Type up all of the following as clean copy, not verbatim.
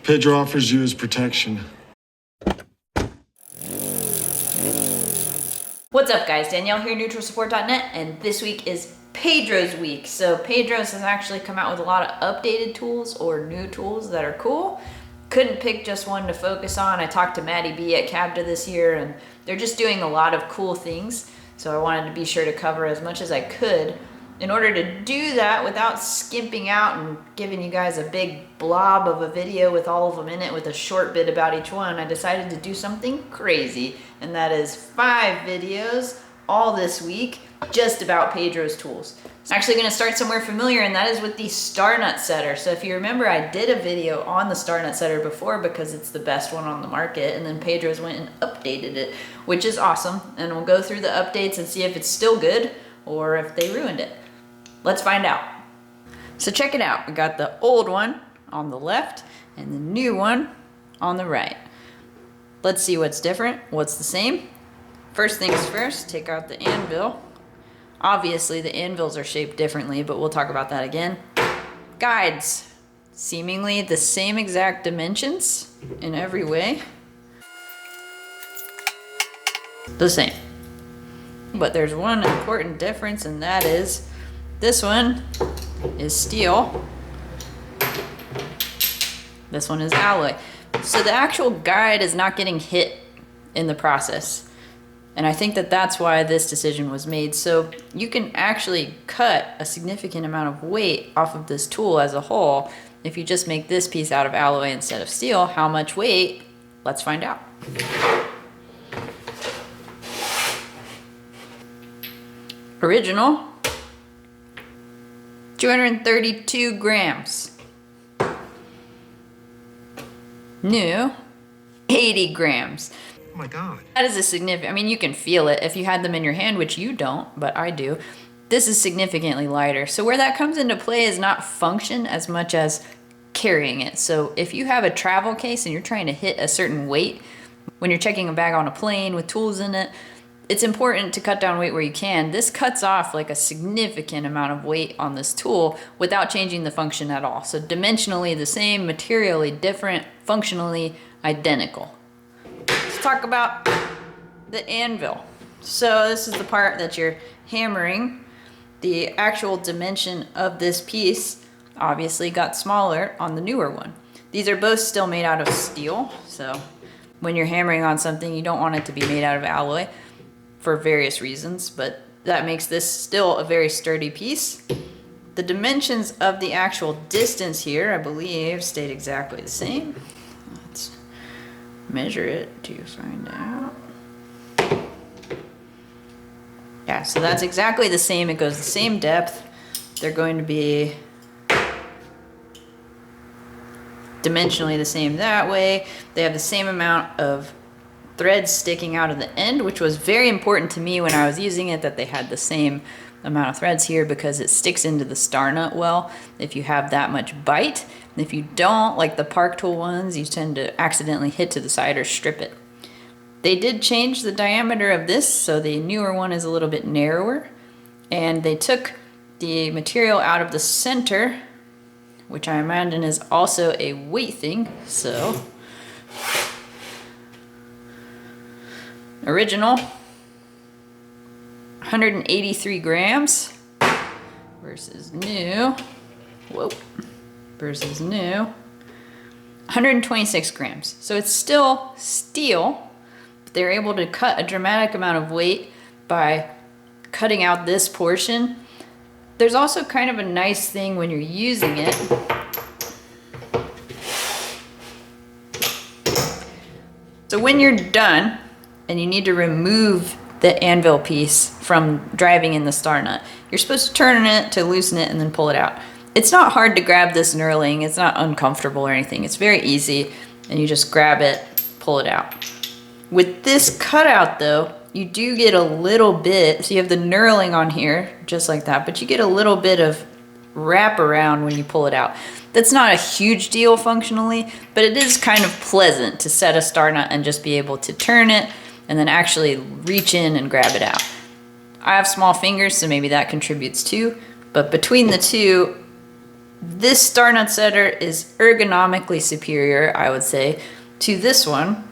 Pedro offers you his protection. What's up guys, Danielle here, neutralsupport.net, and this week is Pedro's week. So Pedro's has actually come out with a lot of updated tools or new tools that are cool. Couldn't pick just one to focus on. I talked to Maddie B at Cabda this year and they're just doing a lot of cool things. So I wanted to be sure to cover as much as I could. In order to do that without skimping out and giving you guys a big blob of a video with all of them in it with a short bit about each one, I decided to do something crazy, and that is 5 videos all this week just about Pedro's tools. I'm actually going to start somewhere familiar, and that is with the Star Nut Setter. So if you remember, I did a video on the Star Nut Setter before because it's the best one on the market, and then Pedro's went and updated it, which is awesome, and we'll go through the updates and see if it's still good or if they ruined it. Let's find out. So check it out. We got the old one on the left and the new one on the right. Let's see what's different, what's the same. First things first, take out the anvil. Obviously the anvils are shaped differently, but we'll talk about that again. Guides, seemingly the same exact dimensions in every way. The same. But there's one important difference, and that is this one is steel. This one is alloy. So the actual guide is not getting hit in the process. And I think that that's why this decision was made. So you can actually cut a significant amount of weight off of this tool as a whole. If you just make this piece out of alloy instead of steel, how much weight? Let's find out. Original, 232 grams. New, 80 grams. Oh my God. That is a significant, I mean, you can feel it if you had them in your hand, which you don't, but I do. This is significantly lighter. So where that comes into play is not function as much as carrying it. So if you have a travel case and you're trying to hit a certain weight, when you're checking a bag on a plane with tools in it, it's important to cut down weight where you can. This cuts off like a significant amount of weight on this tool without changing the function at all. So dimensionally the same, materially different, functionally identical. Let's talk about the anvil. So this is the part that you're hammering. The actual dimension of this piece obviously got smaller on the newer one. These are both still made out of steel. So when you're hammering on something, you don't want it to be made out of alloy, for various reasons, but that makes this still a very sturdy piece. The dimensions of the actual distance here, I believe, stayed exactly the same. Let's measure it to find out. Yeah, so that's exactly the same. It goes the same depth. They're going to be dimensionally the same that way. They have the same amount of threads sticking out of the end, which was very important to me when I was using it, that they had the same amount of threads here because it sticks into the star nut well if you have that much bite. And if you don't, like the Park Tool ones, you tend to accidentally hit to the side or strip it. They did change the diameter of this, so the newer one is a little bit narrower, and they took the material out of the center, which I imagine is also a weight thing. So original, 183 grams versus new, versus new, 126 grams. So it's still steel, but they're able to cut a dramatic amount of weight by cutting out this portion. There's also kind of a nice thing when you're using it. So when you're done, and you need to remove the anvil piece from driving in the star nut, you're supposed to turn it to loosen it and then pull it out. It's not hard to grab this knurling. It's not uncomfortable or anything. It's very easy, and you just grab it, pull it out. With this cutout though, you do get a little bit, so you have the knurling on here, just like that, but you get a little bit of wrap around when you pull it out. That's not a huge deal functionally, but it is kind of pleasant to set a star nut and just be able to turn it and then actually reach in and grab it out. I have small fingers, so maybe that contributes too, but between the two, This star nut setter is ergonomically superior, I would say, to this one.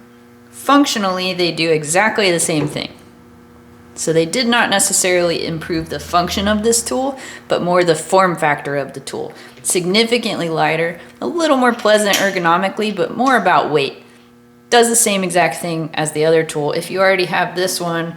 Functionally, they do exactly the same thing. So they did not necessarily improve the function of this tool, but more the form factor of the tool. Significantly lighter, a little more pleasant ergonomically, but more about weight. Does the same exact thing as the other tool. If you already have this one,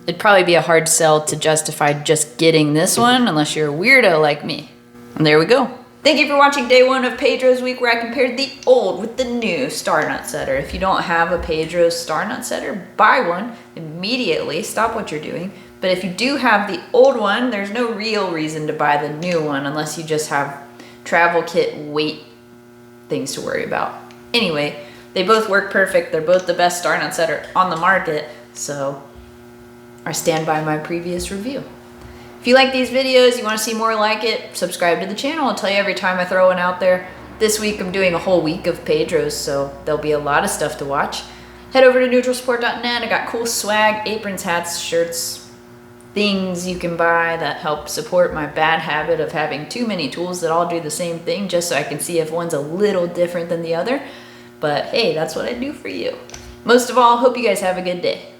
it'd probably be a hard sell to justify just getting this one unless you're a weirdo like me. And there we go. Thank you for watching day one of Pedro's week, where I compared the old with the new star nut setter. If you don't have a Pedro's star nut setter, buy one immediately. Stop what you're doing. But if you do have the old one, there's no real reason to buy the new one unless you just have travel kit weight things to worry about. Anyway, they both work perfect. They're both the best star nut setter on the market. So I stand by my previous review. If you like these videos, you want to see more like it, subscribe to the channel. I'll tell you every time I throw one out there. This week I'm doing a whole week of Pedro's, so there'll be a lot of stuff to watch. Head over to neutralsupport.net. I got cool swag, aprons, hats, shirts, things you can buy that help support my bad habit of having too many tools that all do the same thing, just so I can see if one's a little different than the other. But hey, that's what I do for you. Most of all, hope you guys have a good day.